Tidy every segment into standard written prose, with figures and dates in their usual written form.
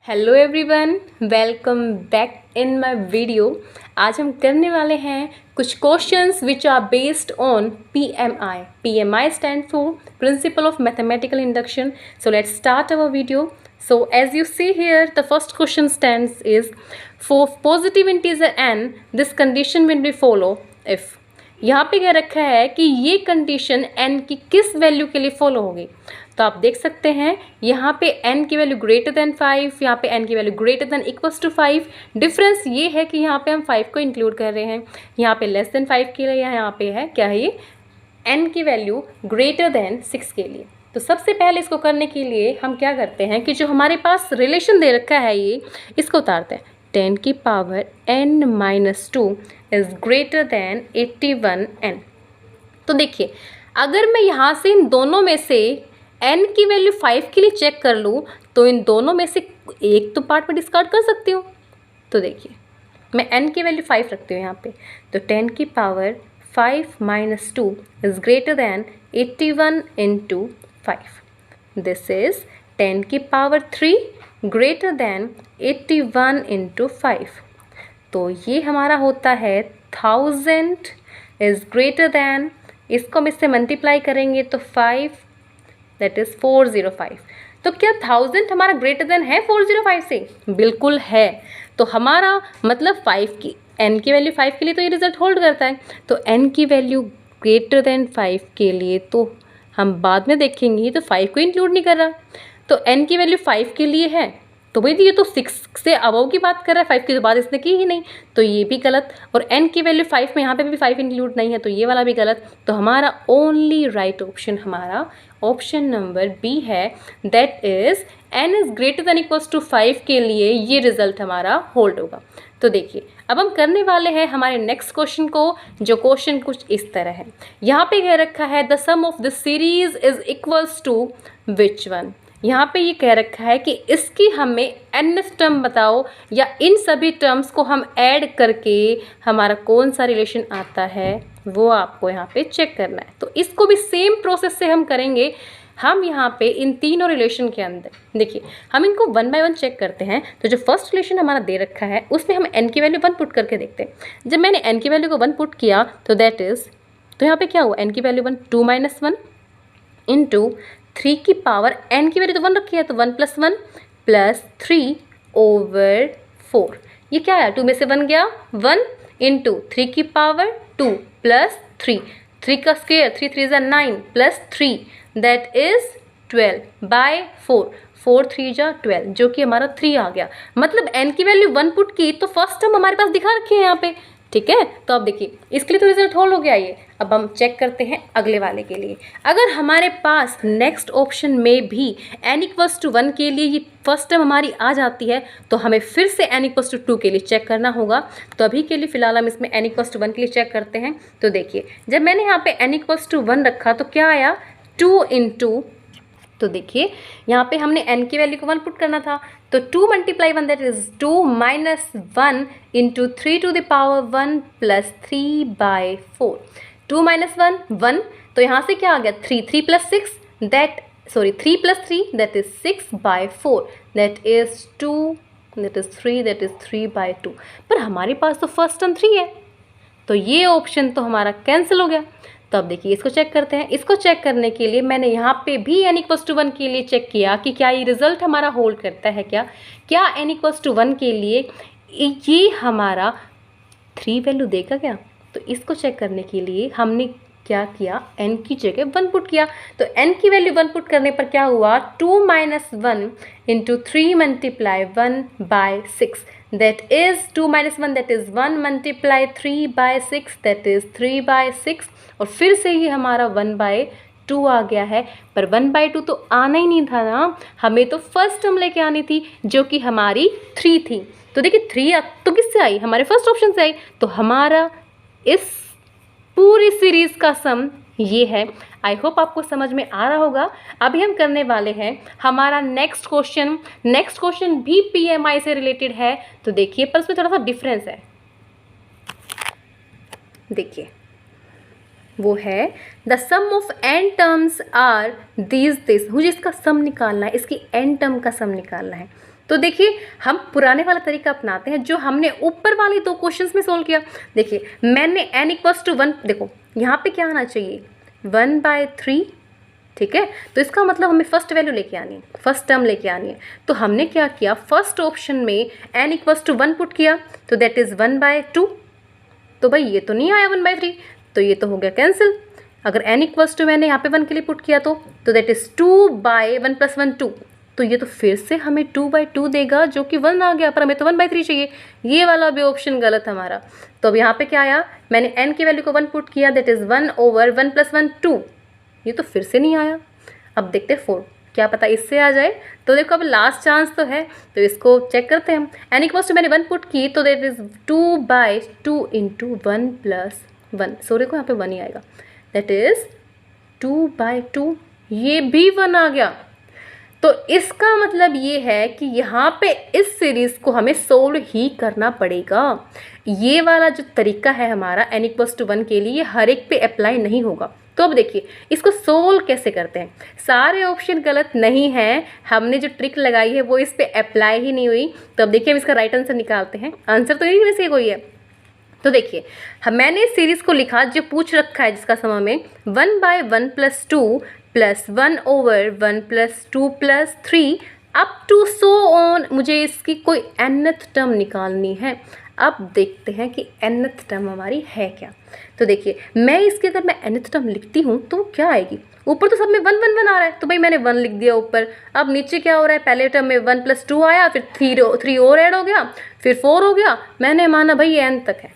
Hello everyone, welcome back in my video. आज हम करने वाले हैं कुछ questions which are based on PMI। PMI stand for principle of mathematical induction. So let's start our video. So as you see here, the first question stands is for positive integer n, this condition will be follow if। यहाँ पे क्या रखा है कि ये condition n की किस value के लिए फॉलो होगी। तो आप देख सकते हैं यहाँ पे n की वैल्यू ग्रेटर देन 5, यहाँ पे n की value greater than equals to 5। Difference ये है कि यहाँ पे हम 5 को इंक्लूड कर रहे हैं, यहाँ पे लेस देन 5 के लिए यहाँ पे है क्या है ये n की वैल्यू ग्रेटर देन 6 के लिए। तो सबसे पहले इसको करने के लिए हम क्या करते हैं कि जो हमारे पास रिलेशन दे रखा है ये इसको उतारते हैं। 10 की power n-2 is greater then 81n। तो देखिए अगर मैं यहाँ से इन दोनों में से n की वैल्यू 5 के लिए चेक कर लूँ तो इन दोनों में से एक तो पार्ट में डिस्कार्ड कर सकती हूँ। तो देखिए मैं n की वैल्यू 5 रखती हूँ यहाँ पे, तो 10 की power 5-2 is greater then 81 into 5। This is 10 की पावर 3 ग्रेटर देन 81 इंटू 5। तो ये हमारा होता है 1000 इज़ ग्रेटर देन, इसको हम इससे मल्टीप्लाई करेंगे तो 5 दैट इज़ 405। तो क्या 1000 हमारा ग्रेटर देन है 405 से? बिल्कुल है। तो हमारा मतलब 5 की n की वैल्यू 5 के लिए तो ये रिजल्ट होल्ड करता है। तो n की वैल्यू ग्रेटर देन 5 के लिए तो हम बाद में देखेंगे, तो 5 को इंक्लूड नहीं कर रहा। तो n की वैल्यू 5 के लिए है तो भाई ये तो 6 से अबव की बात कर रहा है, 5 की तो बात इसने की ही नहीं, तो ये भी गलत। और n की वैल्यू 5 में यहाँ पे भी 5 इंक्लूड नहीं है तो ये वाला भी गलत। तो हमारा ओनली राइट ऑप्शन हमारा ऑप्शन नंबर बी है, that is n is greater than equals to 5 के लिए ये रिजल्ट हमारा होल्ड होगा। तो देखिए अब हम करने वाले हैं हमारे नेक्स्ट क्वेश्चन को, जो क्वेश्चन कुछ इस तरह है। यहाँ पे कह रखा है the sum of the series is equals to which one. यहाँ पे ये कह रखा है कि इसकी हमें n टर्म बताओ या इन सभी टर्म्स को हम ऐड करके हमारा कौन सा रिलेशन आता है वो आपको यहाँ पे चेक करना है। तो इसको भी सेम प्रोसेस से हम करेंगे। हम यहाँ पे इन तीनों रिलेशन के अंदर देखिए हम इनको 1 बाय 1 चेक करते हैं। तो जो फर्स्ट रिलेशन हमारा दे रखा है उसमें हम n की वैल्यू 1 पुट करके देखते हैं। जब मैंने n की वैल्यू को 1 पुट किया तो दैट इज़, तो यहाँ पे क्या हुआ, n की वैल्यू 1 2 - 1 इंटू 3 की पावर n की वैल्यू तो 1 रखी है तो 1 + 1 प्लस 3 ओवर 4। ये क्या है, 2 में से 1 गया 1 इंटू 3 की पावर 2 प्लस 3, 3 का स्क्वायर 3 3 = 9 प्लस 3 दैट इज़ 12/4, 4 3 = 12 जो कि हमारा 3 आ गया। मतलब n की वैल्यू 1 पुट की तो फर्स्ट टर्म हमारे पास दिखा रखी है यहाँ पे, ठीक है। तो अब देखिए इसके लिए तो रिजल्ट होल्ड हो गया ये। अब हम चेक करते हैं अगले वाले के लिए। अगर हमारे पास नेक्स्ट ऑप्शन में भी n = 1 के लिए ये फर्स्ट टर्म हमारी आ जाती है तो हमें फिर से n = 2 के लिए चेक करना होगा। तो अभी के लिए फ़िलहाल हम इसमें n = 1 के लिए चेक करते हैं। तो देखिए जब मैंने यहाँ पे n = 1 रखा तो क्या आया 2 इंटू, तो देखिए यहाँ पे हमने n की वैल्यू को 1 पुट करना था तो 2 × 1 that is 2 - 1 into 3 to the power 1 plus 3/4। 2 - 1 1, तो यहाँ से क्या आ गया 3 3 + 6 that 3 + 3 that is 6/4 that is 2 that is 3 that is 3/2। पर हमारे पास तो फर्स्ट टर्म 3 है तो ये ऑप्शन तो हमारा कैंसिल हो गया। तो अब देखिए इसको चेक करते हैं। इसको चेक करने के लिए मैंने यहाँ पे भी n = 1 के लिए चेक किया कि क्या ये रिजल्ट हमारा होल्ड करता है, क्या n = 1 के लिए ये हमारा 3 वैल्यू देगा क्या। तो इसको चेक करने के लिए हमने क्या किया, n की जगह 1 पुट किया। तो n की वैल्यू 1 पुट करने पर क्या हुआ 2 - 1 into 3 × 1/6 that is 2 - 1 that is 1 × 3/6 that is 3/6 और फिर से ही हमारा 1/2 आ गया है। पर 1/2 तो आना ही नहीं था ना, हमें तो फर्स्ट टर्म लेके आनी थी जो कि हमारी 3 थी। तो देखिए 3 तो किससे आई, हमारे फर्स्ट ऑप्शन से आई। तो हमारा इस पूरी सीरीज़ का सम ये है। आई होप आपको समझ में आ रहा होगा। अभी हम करने वाले हैं हमारा नेक्स्ट क्वेश्चन भी PMI से रिलेटेड है। तो देखिए पर उसमें थोड़ा सा डिफरेंस है। देखिए वो है the sum of n terms are this. मुझे इसका सम निकालना है, इसकी n टर्म का सम निकालना है। तो देखिए हम पुराने वाला तरीका अपनाते हैं जो हमने ऊपर वाले 2 क्वेश्चंस में सोल्व किया। देखिए मैंने n = 1, देखो यहाँ पे क्या आना चाहिए 1/3, ठीक है। तो इसका मतलब हमें फर्स्ट वैल्यू लेके आनी है, फर्स्ट टर्म लेके आनी है। तो हमने क्या किया, फर्स्ट ऑप्शन में n = 1 पुट किया, तो दैट इज़ 1/2। तो भाई ये तो नहीं आया 1/3, तो ये तो हो गया कैंसिल। अगर n = मैंने यहाँ पे 1 के लिए पुट किया तो दैट इज़ 2/1 + 1 2, तो ये तो फिर से हमें 2/2 देगा जो कि 1 आ गया, पर हमें तो 1/3 चाहिए। ये वाला भी ऑप्शन गलत हमारा। तो अब यहाँ पे क्या आया, मैंने n की वैल्यू को 1 पुट किया, दैट इज़ 1/1 + 1 2, ये तो फिर से नहीं आया। अब देखते हैं 4, क्या पता इससे आ जाए। तो देखो अब लास्ट चांस तो है, तो इसको चेक करते हैं हम। n = मैंने 1 पुट की, तो दैट इज़ 2/2 × 1 + 1, सो देखो यहाँ पे 1 ही आएगा, दैट इज़ 2/2, ये भी 1 आ गया। तो इसका मतलब ये है कि यहाँ पे इस सीरीज़ को हमें सोल्व ही करना पड़ेगा। ये वाला जो तरीका है हमारा n = 1 के लिए हर एक पे अप्लाई नहीं होगा। तो अब देखिए इसको सोल्व कैसे करते हैं। सारे ऑप्शन गलत नहीं हैं, हमने जो ट्रिक लगाई है वो इस पे अप्लाई ही नहीं हुई। तो अब देखिए हम इसका राइट आंसर निकालते हैं। आंसर तो इन्हीं में से कोई है। तो देखिए मैंने इस सीरीज़ को लिखा जो पूछ रखा है, जिसका सम में 1/1 + 2 + 1/1 + 2 + 3 अप टू सो ऑन। मुझे इसकी कोई nth टर्म निकालनी है। अब देखते हैं कि nth टर्म हमारी है क्या। तो देखिए मैं इसके अगर मैं nth टर्म लिखती हूँ तो क्या आएगी, ऊपर तो सब में 1 1 1 आ रहा है, तो भाई मैंने 1 लिख दिया ऊपर। अब नीचे क्या हो रहा है, पहले टर्म में 1 + 2 आया, फिर 3 और ऐड हो गया, फिर 4 हो गया, मैंने माना भाई ये n तक है।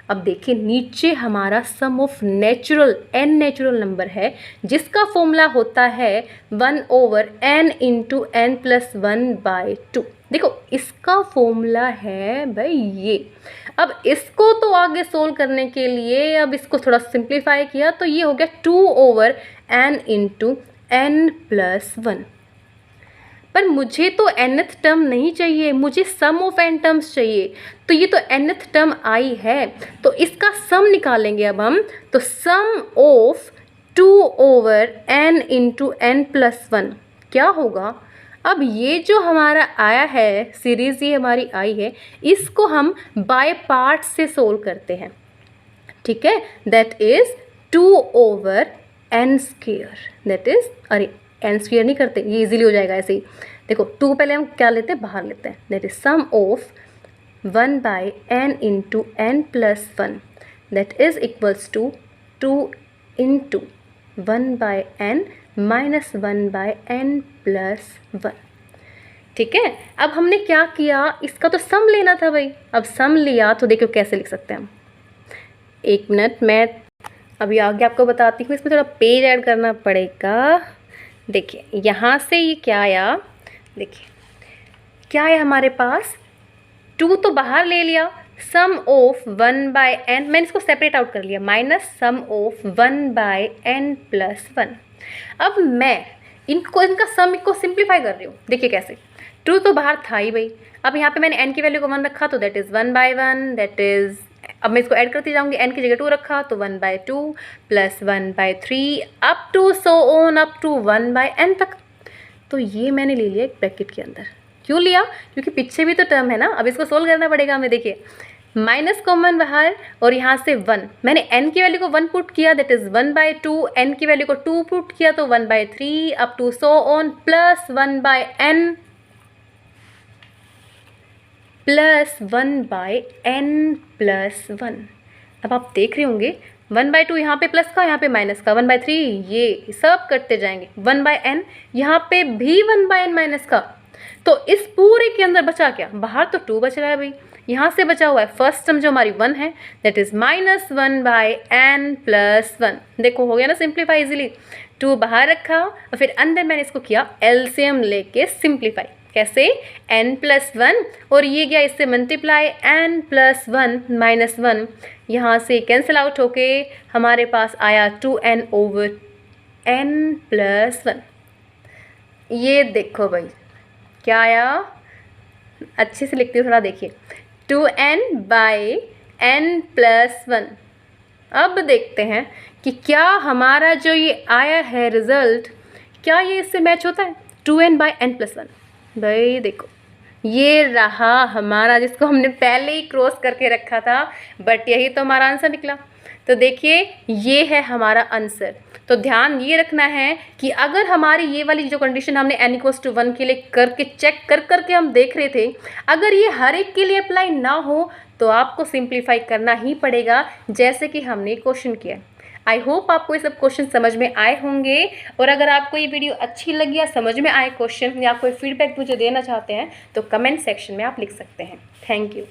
अब देखिए नीचे हमारा sum of natural n natural number है, जिसका फॉर्मूला होता है 1/n × n + 1/2। देखो इसका फॉर्मूला है भाई ये। अब इसको तो आगे सोल्व करने के लिए अब इसको थोड़ा सिंप्लीफाई किया, तो ये हो गया 2/n × n + 1। पर मुझे तो nth टर्म नहीं चाहिए, मुझे सम ऑफ n टर्म्स चाहिए। तो ये तो nth टर्म आई है, तो इसका सम निकालेंगे अब हम। तो सम ऑफ 2/n × n + 1 क्या होगा। अब ये जो हमारा आया है सीरीज़, ये हमारी आई है, इसको हम बाय पार्ट से सोल्व करते हैं, ठीक है। That is 2/n², that is, अरे n² नहीं करते, ये इजीली हो जाएगा ऐसे ही। देखो 2 पहले हम क्या लेते हैं, बाहर लेते हैं, that is sum of 1/n × n + 1, that is equals to 2 × 1/n - 1/n + 1, ठीक है। अब हमने क्या किया, इसका तो सम लेना था भाई। अब सम लिया तो देखो कैसे लिख सकते हैं हम। 1 मिनट, मैं अभी आगे आपको बताती हूँ। इसमें थोड़ा पेज ऐड करना पड़ेगा। देखिए यहाँ से ये क्या आया, देखिए क्या है हमारे पास, 2 तो बाहर ले लिया, सम ऑफ 1/n, मैंने इसको सेपरेट आउट कर लिया, माइनस सम ऑफ 1/n + 1। अब मैं इनका सम को सिंप्लीफाई कर रही हूँ। देखिए कैसे, 2 तो बाहर था ही भाई। अब यहाँ पे मैंने n की वैल्यू को 1 रखा, तो दैट इज़ 1/1, दैट इज़, अब मैं इसको ऐड करती जाऊँगी, n की जगह 2 रखा तो 1/2 + 1/3 up to so on, up to 1/n तक। तो ये मैंने ले लिया एक ब्रैकेट के अंदर। क्यों लिया, क्योंकि पीछे भी तो टर्म है ना। अब इसको सोल्व करना पड़ेगा हमें। देखिए माइनस कॉमन बाहर, और यहाँ से 1, मैंने n की वैल्यू को 1 पुट किया, दैट इज़ 1/2, n की वैल्यू को 2 पुट किया तो 1/3 up to so on plus 1/n + 1। अब आप देख रहे होंगे 1/2 यहाँ पे प्लस का, यहाँ पे माइनस का, 1/3 ये सब करते जाएंगे, 1/n यहाँ पे भी 1/n माइनस का। तो इस पूरे के अंदर बचा क्या, बाहर तो 2 बच रहा है भाई, यहाँ से बचा हुआ है फर्स्ट टर्म जो हमारी 1 है, दैट इज़ -1/n + 1। देखो हो गया ना सिंप्लीफाई इजीली। 2 बाहर रखा और फिर अंदर मैंने इसको किया एलसीएम लेके सिंप्लीफाई। कैसे, n + 1 और ये गया इससे मल्टीप्लाई, n + 1 - 1 यहाँ से कैंसिल आउट होके हमारे पास आया 2n/n + 1। ये देखो भाई क्या आया, अच्छे से लिखती हूँ थोड़ा, देखिए 2n/n + 1। अब देखते हैं कि क्या हमारा जो ये आया है रिज़ल्ट, क्या ये इससे मैच होता है, 2n/n + 1। भाई देखो ये रहा हमारा, जिसको हमने पहले ही क्रॉस करके रखा था, बट यही तो हमारा आंसर निकला। तो देखिए ये है हमारा आंसर। तो ध्यान ये रखना है कि अगर हमारी ये वाली जो कंडीशन हमने n=1 के लिए करके चेक करके हम देख रहे थे, अगर ये हर एक के लिए अप्लाई ना हो तो आपको सिंप्लीफाई करना ही पड़ेगा, जैसे कि हमने क्वेश्चन किया। आई होप आपको ये सब क्वेश्चन समझ में आए होंगे। और अगर आपको ये वीडियो अच्छी लगी या समझ में आए क्वेश्चन या कोई फीडबैक मुझे देना चाहते हैं तो कमेंट सेक्शन में आप लिख सकते हैं। Thank you.